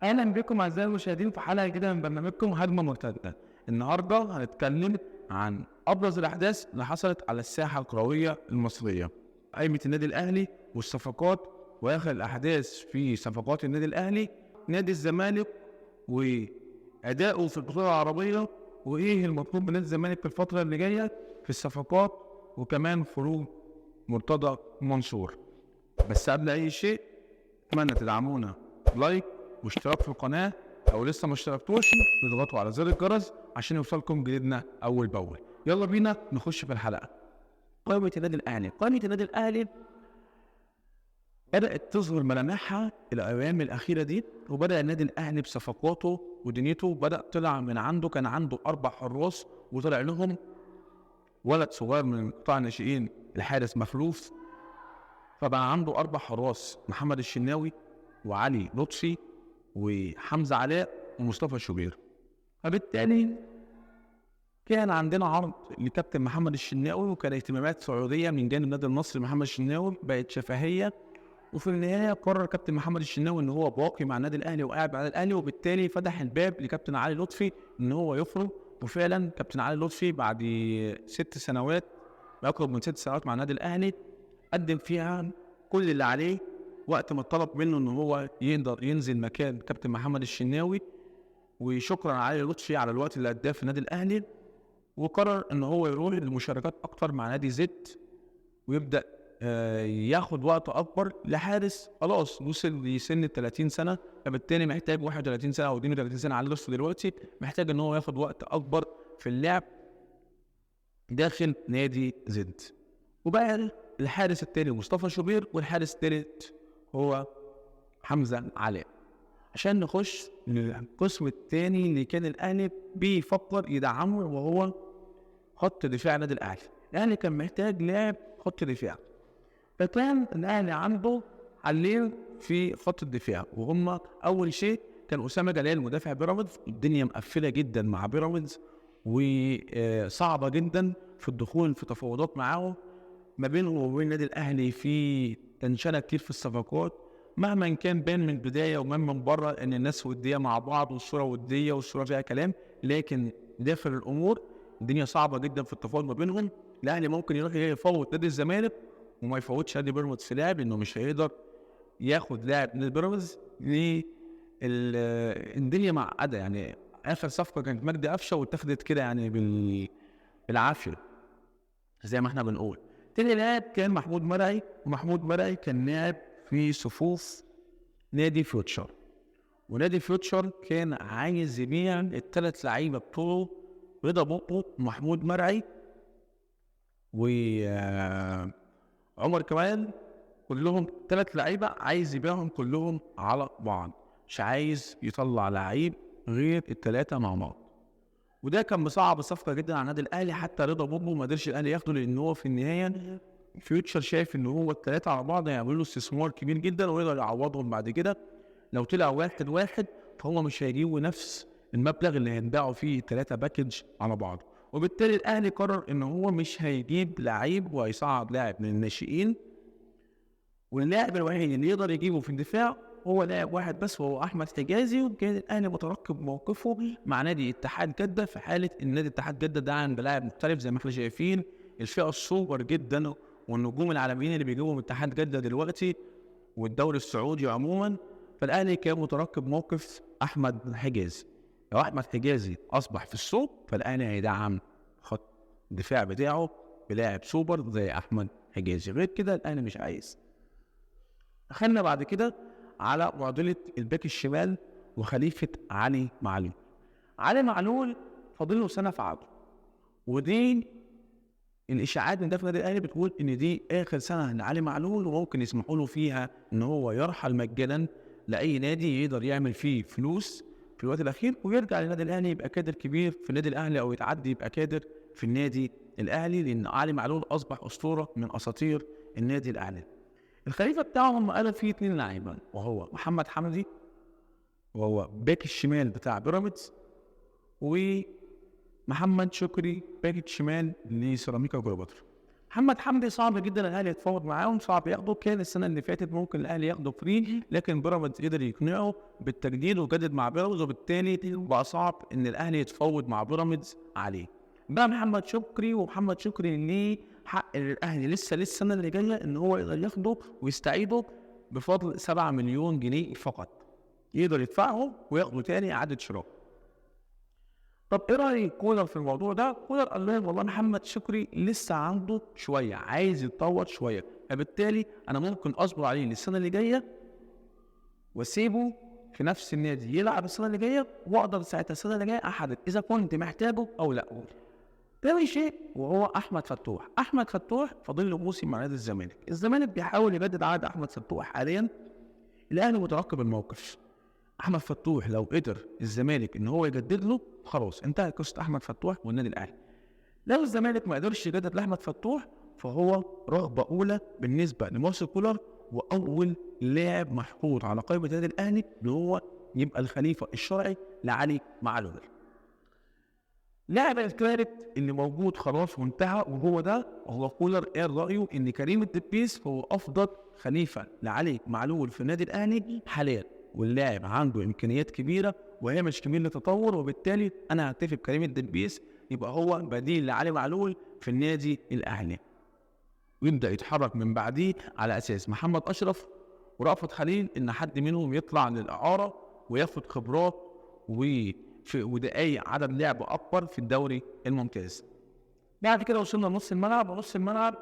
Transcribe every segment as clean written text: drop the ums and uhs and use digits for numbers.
اهلا بكم اعزائي المشاهدين في حلقه جديده من برنامجكم هجمه مرتده. النهارده هنتكلم عن ابرز الاحداث اللي حصلت على الساحه الكرويه المصريه، قائمه النادي الاهلي والصفقات، واخر الاحداث في صفقات النادي الاهلي، نادي الزمالك واداؤه في البطوله العربيه، وايه المطلوب من نادي الزمالك في الفتره اللي جايه في الصفقات، وكمان خروج مرتضى منصور. بس قبل اي شيء اتمنى تدعمونا لايك واشتراك في القناه، او لسه ما اشتركتوش تضغطوا على زر الجرس عشان يوصلكم جديدنا اول باول. يلا بينا نخش في الحلقه. قائمه النادي الاهلي بدات تظهر ملامحها الايام الاخيره دي، وبدا النادي الاهلي بصفقاته ودنيته. بدا طلع من عنده، كان عنده 4 حراس وطلع لهم ولد صغير من قطاع الناشئين الحارس مخلوف، فبقى عنده 4 حراس: محمد الشناوي وعلي لطفي وحمزة علاء ومصطفى شوبير. فبالتالي كان عندنا عرض لكابتن محمد الشناوي، وكان اهتمامات سعودية من جانب النادي المصري. محمد الشناوي بقت شفهية، وفي النهاية قرر كابتن محمد الشناوي ان هو باقي مع النادي الاهلي وقاعد مع النادي الاهلي، وبالتالي فتح الباب لكابتن علي لطفي ان هو يخرج. وفعلا كابتن علي لطفي بعد 6 سنوات، بأقرب من 6 سنوات مع النادي الاهلي، قدم فيها كل اللي عليه وقت ما طلب منه ان هو يقدر ينزل مكان كابتن محمد الشناوي. وشكرا علي لطفي على الوقت اللي اداه في النادي الاهلي، وقرر ان هو يروح لمشاركات اكتر مع نادي زد، ويبدا ياخد وقت اكبر لحارس خلاص وصل لسن 30 سنه. فبالتالي محتاج 31 سنه او 32 سنه على لطفي دلوقتي، محتاج ان هو ياخد وقت اكبر في اللعب داخل نادي زد. وبقى الحارس الثاني مصطفى شوبير، والحارس الثالث هو حمزة علاء. عشان نخش للقسم الثاني اللي كان الاهلي بيفكر يدعمه، وهو خط دفاع النادي الاهلي. الاهلي كان محتاج لاعب خط دفاع، فكان الاهلي عنده حلين في خط الدفاع، وهم اول شيء كان اسامه جلال مدافع بيراميدز. الدنيا مقفله جدا مع بيراميدز وصعبه جدا في الدخول في تفاوضات معاهم، ما بينهم وبين النادي الاهلي في تنشنه كتير في الصفقات. مهما كان بان من البدايه ومن بره ان الناس وديه مع بعض والصوره وديه والصوره فيها كلام، لكن داخل الامور الدنيا صعبه جدا في التفاوض ما بينهم. الاهلي ممكن يروح يفوت نادي الزمالك وما يفوتش نادي بيراميدز في لاعب، لانه مش هيقدر ياخد لاعب نادي بيراميدز. الدنيا معقده يعني. اخر صفقه كانت مجدي قفشه واتخذت كده يعني بالعافيه زي ما احنا بنقول. تاني لاعب كان محمود مرعي، ومحمود مرعي كان لاعب في صفوف نادي فيوتشر، ونادي فيوتشر كان عايز يبيع ال3 لعيبه بتوعه: رضا بوبو ومحمود مرعي وعمر كمال. كلهم 3 لعيبه عايز يبيعهم كلهم على بعض، مش عايز يطلع لعيب غير ال3 مع بعض. وده كان مصعب الصفقه جدا على النادي الاهلي. حتى رضا بوبو ما قدرش الاهلي ياخده، لان هو في النهايه فيوتشر شايف ان هو ال3 على بعض هيعملوا له استثمار كبير جدا، ويقدر يعوضهم بعد كده. لو طلع 1-1 فهو مش هيجيبوا نفس المبلغ اللي هينباعوا فيه 3 باكج على بعض. وبالتالي الاهلي قرر ان هو مش هيجيب لعيب وهيصعد لاعب من الناشئين، واللاعب الوحيد اللي يقدر يجيبه في الدفاع هو لاعب واحد بس، وهو احمد حجازي. وكان الاهلي مترقب موقفه مع نادي اتحاد جده في حاله ان نادي اتحاد جده دعم بلاعب مختلف. زي ما احنا شايفين الفئه السوبر جدا والنجوم العالميين اللي بيجيبهم اتحاد جده دلوقتي والدوري السعودي عموما. فالاهلي كان مترقب موقف احمد حجازي. لو احمد حجازي اصبح في السوق فالاهلي هيدعم خط الدفاع بتاعه بلاعب سوبر زي احمد حجازي، غير كده الاهلي مش عايز. دخلنا بعد كده على معضله الباك الشمال وخليفه علي معلول. علي معلول فاضل له سنه في عقده، ودي الاشاعات من داخل النادي الاهلي بتقول ان دي اخر سنه لعلي معلول، وممكن يسمحوا له فيها ان هو يرحل مجانا لاي نادي يقدر يعمل فيه فلوس في الوقت الاخير، ويرجع للنادي الاهلي يبقى كادر كبير في النادي الاهلي، او يتعدي يبقى كادر في النادي الاهلي، لان علي معلول اصبح اسطوره من اساطير النادي الاهلي. الخليفه بتاعهم قال فيه 2 لاعبين، وهو محمد حمدي وهو باك الشمال بتاع بيراميدز، ومحمد شكري باك الشمال لسيراميكا كليوباترا. محمد حمدي صعب جدا الاهلي يتفاوض معاهم، صعب ياخده. كان السنه اللي فاتت ممكن الاهلي ياخده فري، لكن بيراميدز قدر يقنعه بالتجديد وجدد مع بيراميدز، وبالتالي بقى صعب ان الاهلي يتفاوض مع بيراميدز عليه. بقى محمد شكري، ومحمد شكري ليه حق الاهلي لسه السنه اللي جايه ان هو يقدر ياخده ويستعيده بفضل 7 مليون جنيه فقط، يقدر يدفعهم وياخده تاني اعاده شراء. طب ايه راي كولر في الموضوع ده؟ كولر قال لهم والله محمد شكري لسه عنده شويه، عايز يتطور شويه، فبالتالي انا ممكن اصبر عليه للسنه اللي جايه واسيبه في نفس النادي يلعب السنه اللي جايه، واقدر ساعتها السنه اللي جايه احدد اذا كنت محتاجه او لا. تاني شيء وهو احمد فتوح. احمد فتوح فاضل له موسم مع نادي الزمالك، الزمالك بيحاول يجدد عقد احمد فتوح حاليا، الاهلي مترقب الموقف. احمد فتوح لو قدر الزمالك ان هو يجدد له، خلاص انتهت قصه احمد فتوح والنادي الاهلي. لو الزمالك ما قدرش يجدد لاحمد فتوح، فهو رغبه اولى بالنسبه لمارسيل كولر، واول لاعب محطوط على قائمه النادي الاهلي ان هو يبقى الخليفه الشرعي لعلي معلول. لاعب الثالث اللي موجود خلاص وانتهى، وهو ده، وهو كولر قال رايه ان كريم الدبيس هو افضل خليفه لعلي معلول في النادي الاهلي حاليا، واللاعب عنده امكانيات كبيره وهي مش كبير للتطور، وبالتالي انا هتفق بكريم الدبيس يبقى هو بديل لعلي معلول في النادي الاهلي، ويبدا يتحرك من بعديه على اساس محمد اشرف ورأفت خليل ان حد منهم يطلع للاعاره وياخد خبرات ودقايق عدد لعب اكبر في الدوري الممتاز. بعد كده وصلنا لنص الملعب، ونص الملعب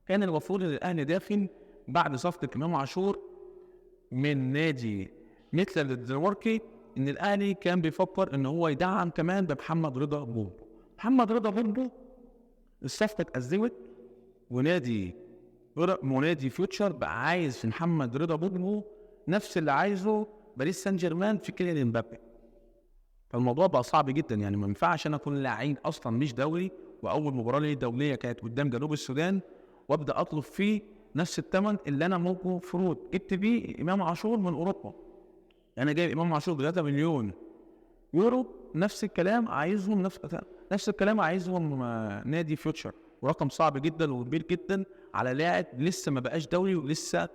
كان المفروض ان الاهلي داخل بعد صفقه امام عاشور من نادي ميتلاند الدنماركي، ان الاهلي كان بيفكر ان هو يدعم كمان بمحمد رضا بوبو. محمد رضا بوبو الصفقه اتأزمت، ونادي فيوتشر بقى عايز في محمد رضا بوبو نفس اللي عايزه باريس سان جيرمان في كيليان امبابي. فالموضوع بقى صعب جدا، يعني ما ينفعش انا اكون لاعب اصلا مش دولي، واول مباراه لي دوليه كانت قدام جنوب السودان، وابدا اطلب فيه نفس الثمن اللي انا ممكن فروض جبت بيه امام عاشور من اوروبا. انا جايب امام عاشور ب 3 مليون يورو، نفس الكلام عايزهم نفس الكلام عايزهم نادي فيوتشر، ورقم صعب جدا وكبير جدا على لاعب لسه ما بقاش دولي ولسه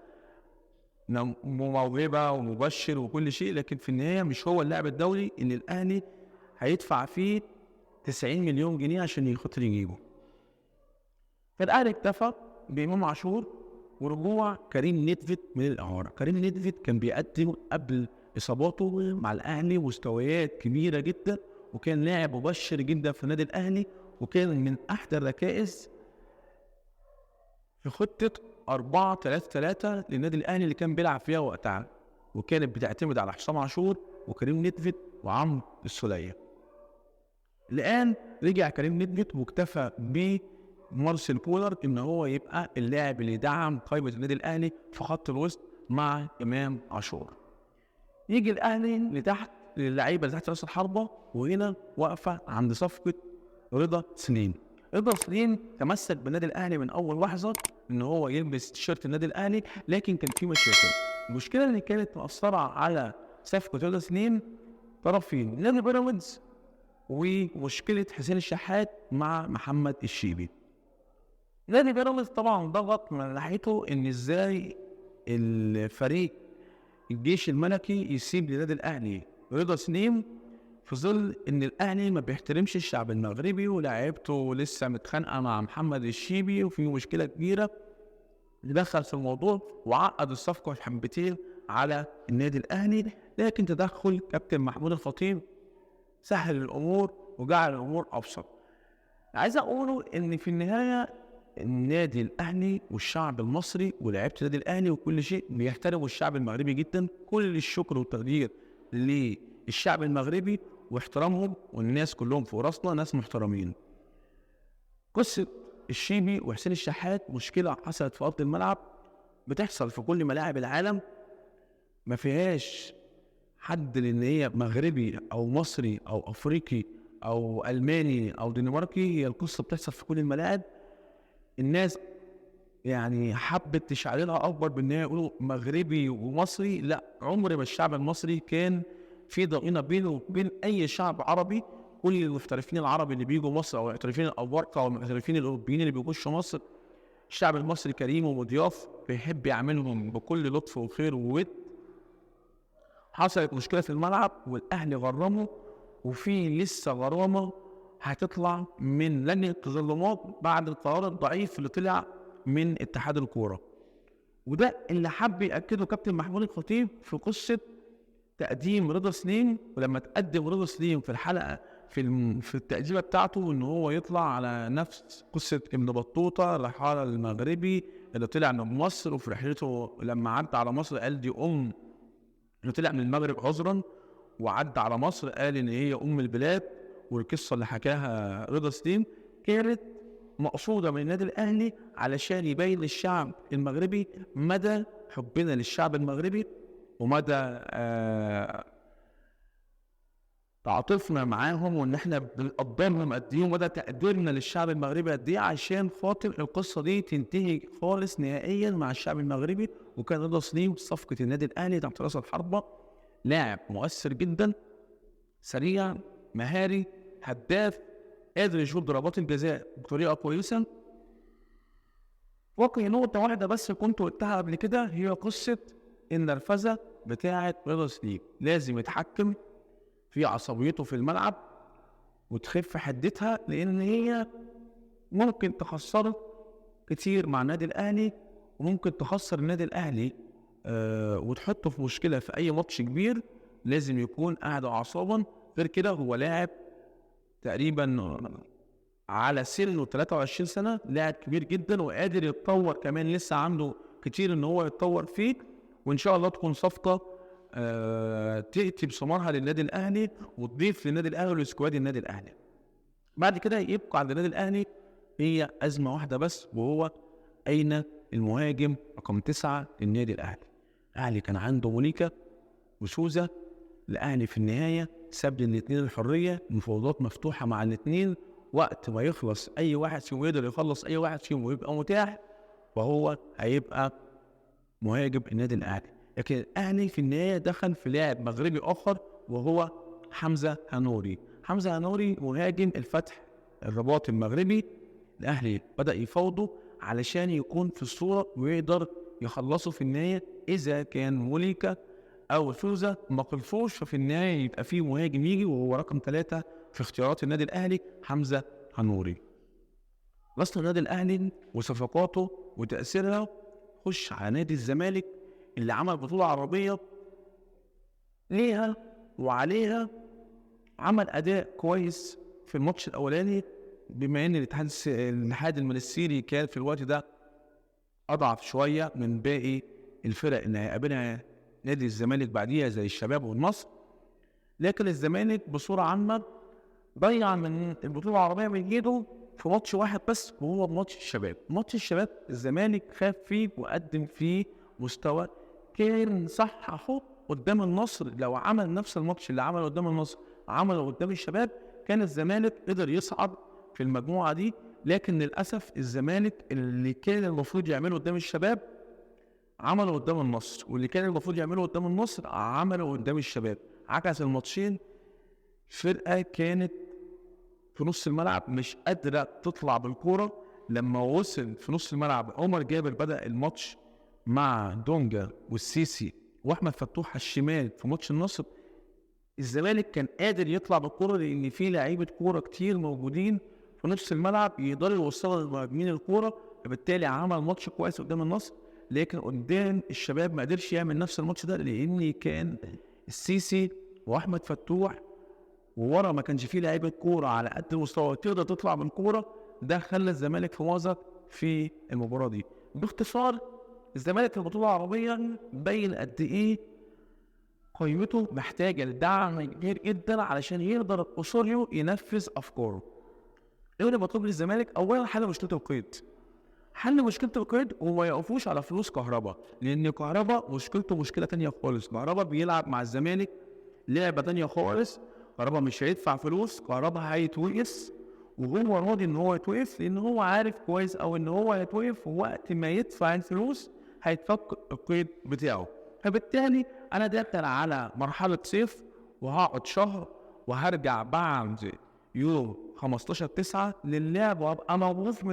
موهبه ومبشر وكل شيء، لكن في النهايه مش هو اللاعب الدولي اللي الاهلي هيدفع فيه 90 مليون جنيه عشان يخاطر يجيبه. فالاهلي اكتفى بامام عاشور ورجوع كريم نيدفيد من الاعاره. كريم نيدفيد كان بيقدم قبل اصاباته مع الاهلي مستويات كبيره جدا، وكان لاعب مبشر جدا في النادي الاهلي، وكان من احدى الركائز في خطه 4-3-3 للنادي الاهلي اللي كان بيلعب فيها وقتها، وكانت بتعتمد على حسام عاشور وكريم نيدفيد وعمرو السولية. الان رجع كريم نيدفيد واكتفى بمارسيل كولر ان هو يبقى اللاعب اللي يدعم قائمه النادي الاهلي في خط الوسط مع امام عاشور. يجي الاهلي لتحت للعيبه اللي تحت راس الحربه، وهنا واقفه عند صفقه رضا سليم. رضا سليم تمسك بالنادي الاهلي من اول لحظه ان هو يلبس تيشيرت النادي الاهلي، لكن كان في مشاكل. المشكله اللي كانت مأثره على صفقه رضا سليم طرفين، نادي بيراميدز ومشكله حسين الشحات مع محمد الشيبي. نادي بيراميدز طبعا ضغط من ناحيته ان ازاي الفريق الجيش الملكي يسيب لنادي الاهلي رضا سليم، في ظل ان الاهلي ما بيحترمش الشعب المغربي ولاعيبته لسه متخانقه مع محمد الشيبي وفي مشكله كبيره. دخل في الموضوع وعقد الصفقه حبتين على النادي الاهلي، لكن تدخل كابتن محمود الخطيب سهل الامور وجعل الامور ابسط. عايز اقوله ان في النهايه النادي الاهلي والشعب المصري ولاعيبه النادي الاهلي وكل شيء بيحترموا الشعب المغربي جدا. كل الشكر والتقدير للشعب المغربي واحترامهم، والناس كلهم في راسنا ناس محترمين. قصه الشيبي وحسين الشحات مشكله حصلت في ارض الملعب، بتحصل في كل ملاعب العالم، ما فيهاش حد لان هي مغربي او مصري او افريقي او الماني او دنماركي، هي القصه بتحصل في كل الملاعب. الناس يعني حبت تشعللها اكبر بان هي يقولوا مغربي ومصري، لا، عمر ما الشعب المصري كان في ضغينه بينه وبين اي شعب عربي، كل المحترفين العرب اللي بيجوا مصر او المحترفين الافارقه او المحترفين الاوروبيين اللي بيخشوا مصر، الشعب المصري كريم ومضياف بيحب يعاملهم بكل لطف وخير وود. حصلت مشكله في الملعب والاهلي غرمه، وفي لسه غرامه هتطلع من لجنه التظلمات بعد القرار الضعيف اللي طلع من اتحاد الكوره. وده اللي حب ياكده كابتن محمود الخطيب في قصه تقديم رضا سليم. ولما تقدم رضا سليم في الحلقه في التقديمه بتاعته ان هو يطلع على نفس قصه ابن بطوطه الرحال المغربي اللي طلع من مصر، وفي رحلته لما عدى على مصر قال دي اللي طلع من المغرب عذرا وعدى على مصر قال ان هي البلاد. والقصه اللي حكاها رضا سليم كانت مقصوده من النادي الاهلي علشان يبين للشعب المغربي مدى حبنا للشعب المغربي ومدى تعاطفنا معاهم، وان احنا بنقدرهم قد ايه، ومدى تقديرنا للشعب المغربي قد ايه، عشان خاطر القصه دي تنتهي خالص نهائيا مع الشعب المغربي. وكان رضا سليم صفقه النادي الاهلي تحت راس الحربه، لاعب مؤثر جدا، سريع، مهاري، هداف، قادر يشوط ضربات الجزاء بطريقه كويسه. واقع نقطه واحده بس كنت قلتها قبل كده، هي قصه النرفزه بتاعه رضا سليم. لازم يتحكم في عصبيته في الملعب وتخف حدتها، لان هي ممكن تخسره كتير مع النادي الاهلي، وممكن تخسر النادي الاهلي وتحطه في مشكله في اي ماتش كبير. لازم يكون قاعد اعصابا. غير كده هو لاعب تقريبا على سنه 23 سنه، لاعب كبير جدا وقادر يتطور كمان، لسه عنده كتير ان هو يتطور فيه. وان شاء الله تكون صفقه تأتي بثمارها للنادي الاهلي وتضيف للنادي الاهلي ولسكواد النادي الاهلي. بعد كده يبقى عند النادي الاهلي هي ازمه واحده بس، وهو اين المهاجم رقم 9 للنادي الاهلي. الاهلي كان عنده مونيكا وسوزا، الاهلي في النهايه ساب للاثنين الحريه، المفاوضات مفتوحه مع الاثنين، وقت ما يخلص اي واحد فيهم يقدر يخلص اي واحد فيهم ويبقى متاح، وهو هيبقى مهاجم النادي الاهلي. لكن الاهلي في النهايه دخل في لاعب مغربي اخر وهو حمزه هنوري. حمزه هنوري مهاجم الفتح الرباط المغربي. الاهلي بدا يفاوضه علشان يكون في الصوره ويقدر يخلصه في النهايه. اذا كان موليكا او سوزا ما خلصوش، ففي النهايه يبقى فيه مهاجم يجي، وهو رقم 3 في اختيارات النادي الاهلي حمزه هنوري. وصل النادي الاهلي وصفقاته وتاثيرها، خش على نادي الزمالك اللي عمل بطوله عربيه ليها وعليها. عمل اداء كويس في الماتش الاولاني، بما ان الاتحاد المنستيري كان في الوقت ده اضعف شويه من باقي الفرق اللي هيقابلها نادي الزمالك بعديها زي الشباب والنصر. لكن الزمالك بصوره عامه ضيع من البطوله العربيه من ايده في ماتش واحد بس، وهو ماتش الشباب. ماتش الشباب الزمالك خاف فيه وقدم فيه مستوى كان صححه قدام النصر. لو عمل نفس الماتش اللي عمله قدام النصر عمله قدام الشباب، كان الزمالك قدر يصعد في المجموعه دي. لكن للاسف الزمالك اللي كان المفروض يعمله قدام الشباب عمله قدام النصر، واللي كان المفروض يعمله قدام النصر عمله قدام الشباب. عكس الماتشين. فرقه كانت في نص الملعب مش قادره تطلع بالكوره. لما وصل في نص الملعب عمر جابر بدا الماتش مع دونجا والسيسي واحمد فتوح على الشمال في ماتش النصر، الزمالك كان قادر يطلع بالكوره لان في لعيبه كوره كتير موجودين في نص الملعب يقدروا يوصلوا للمهاجمين الكوره، فبالتالي عمل ماتش كويس قدام النصر. لكن قدام الشباب ما قدرش يعمل نفس الماتش ده، لان كان السيسي واحمد فتوح وورا ما كانش فيه لعيبه كوره على قد المستوى تقدر تطلع بالكوره. ده خلى الزمالك في مأزق في المباراه دي. باختصار الزمالك في البطوله العربيه بين قد ايه قيمته محتاجه لدعم كبير جدا علشان يقدر اوسوريو ينفذ افكاره. ايه اللي مطلوب للزمالك؟ اولا حل مشكله القيد. حل مشكله القيد وما يقفوش على فلوس كهربا، لان كهربا مشكلته مشكله تانية خالص. كهربا بيلعب مع الزمالك لعبه تانية خالص. كهربا مش هيدفع فلوس، كهربا هيتوقف، وهو راضي ان هو يتوقف لان هو عارف كويس او ان هو هيتوقف وقت ما يدفع الفلوس هيتفك القيد بتاعه. فبالتالي انا داخل على مرحله صيف وهقعد شهر وهرجع بعد يوم 15/9 للعب، وابقى موقوف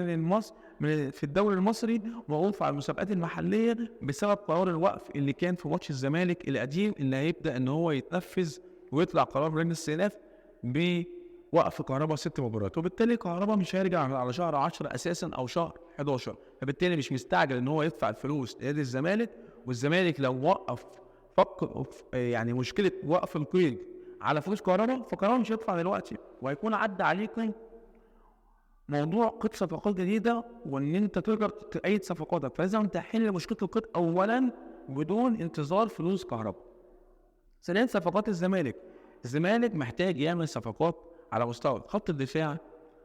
في الدوري المصري، موقوف على المسابقات المحليه بسبب قرار الوقف اللي كان في ماتش الزمالك القديم، اللي هيبدا ان هو يتنفذ ويطلع قرار لجنه الاستئناف بوقف كهربا 6 مباريات. وبالتالي كهربا مش هيرجع على شهر 10 اساسا او شهر 11، فبالتالي مش مستعجل ان هو يدفع الفلوس لنادي الزمالك. والزمالك لو وقف يعني مشكله وقف القيد على فلوس كهربا، فكهربا مش هيدفع دلوقتي، وهيكون عدى عليكم موضوع قيد صفقات جديده، وان انت تقدر تأيد صفقاتك. فلازم تحل مشكله القيد اولا بدون انتظار فلوس كهربا. ثانيا، صفقات الزمالك محتاج يعمل صفقات على مستوى خط الدفاع،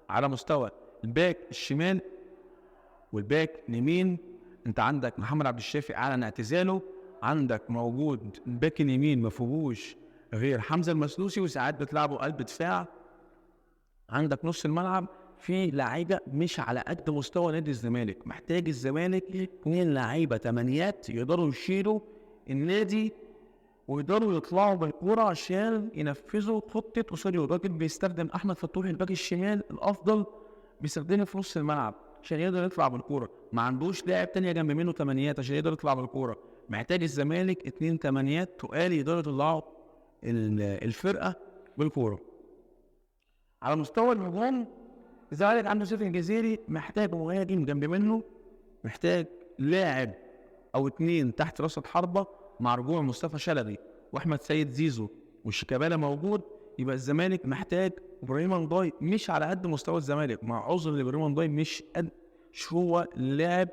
على مستوى الباك الشمال والباك اليمين. انت عندك محمد عبد الشافي اعلن اعتزاله، عندك موجود الباك اليمين ما فيهوش غير حمزه المسلوسي، وساعات بتلعبوا قلب دفاع. عندك نص الملعب في لعيبه مش على قد مستوى نادي الزمالك، محتاج الزمالك 2 لعيبه تمانيات يقدروا يشيلوا النادي ويقدروا يطلعوا بالكوره عشان ينفذوا خطه اوساريو. الراجل بيستخدم احمد فتوح الباك الشمال الافضل، بيستخدمه في نص الملعب عشان يقدر يطلع بالكوره، ما عندوش لاعب تانية جنب منه تمانيات عشان يقدر يطلع بالكوره. محتاج الزمالك 2 تمانيات تقال يقدروا يطلعوا الفرقه بالكوره. على مستوى الهجوم، الزمالك عنده سيف الجزيري، محتاج مهاجم جنب منه، محتاج لاعب او 2 تحت راس الحربه مع رجوع مصطفى شلبي واحمد سيد زيزو والشيكابالا موجود. يبقى الزمالك محتاج ابراهيم نضاي، مش على قد مستوى الزمالك، مع عذر لابراهيم نضاي مش هو اللاعب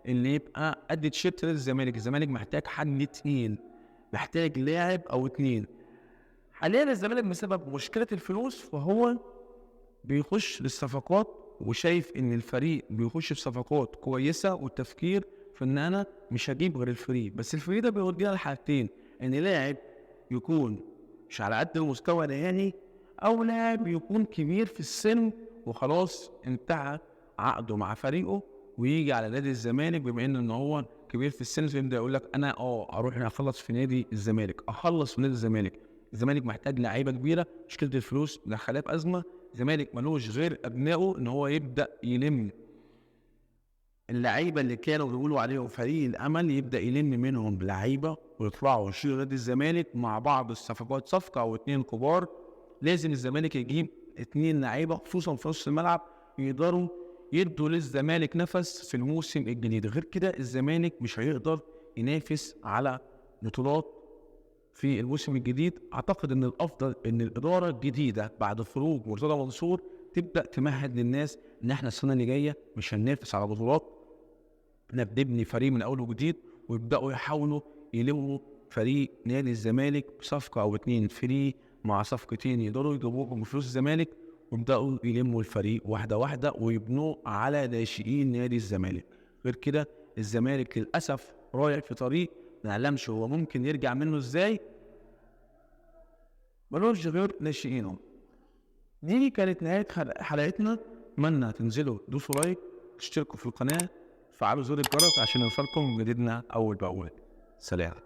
اللي يبقى قد تيشيرت الزمالك. الزمالك محتاج حد تقيل، محتاج لاعب او 2. حاليا الزمالك بسبب مشكله الفلوس فهو بيخش للصفقات، وشايف ان الفريق بيخش في صفقات كويسه، والتفكير في ان انا مش هجيب غير الفريق. بس الفريق ده بيودينا لحاجتين، ان لاعب يكون مش على قد المستوى نهائي، او لاعب يكون كبير في السن وخلاص انتهى عقده مع فريقه ويجي على نادي الزمالك بما ان هو كبير في السن، فيبدا يقول لك انا اروح اخلص في نادي الزمالك، الزمالك محتاج لعيبه كبيره. مشكله الفلوس دخلها في ازمه. الزمالك ملوش غير ابنائه ان هو يبدا يلم اللعيبه اللي كانوا بيقولوا عليهم فريق الامل، يبدا يلم منهم لعيبه ويطلعوا يشيلوا نادي الزمالك مع بعض الصفقات، صفقه او 2 كبار. لازم الزمالك يجيب 2 لعيبه خصوصا في نص الملعب يقدروا يدوا للزمالك نفس في الموسم الجديد. غير كده الزمالك مش هيقدر ينافس على بطولات في الموسم الجديد. اعتقد ان الافضل ان الاداره الجديده بعد خروج مرتضى منصور تبدا تمهد للناس ان احنا السنه اللي جايه مش هننافس على بطولات، احنا بنبني فريق من اول وجديد، ويبداوا يحاولوا يلموا فريق نادي الزمالك بصفقه او 2 فري مع صفقتين يقدروا يجيبوهم بفلوس الزمالك، ويبداوا يلموا الفريق واحده واحده ويبنوه على ناشئين نادي الزمالك. غير كده الزمالك للاسف رايح في طريق ما نعلمش هو ممكن يرجع منه ازاي، ملوش غير ناشئينهم. دي كانت نهايه حلقتنا. اتمنى تنزلوا دوسوا لايك، تشتركوا في القناه، فعلوا زر الجرس عشان يوصلكم جديدنا اول باول. سلام.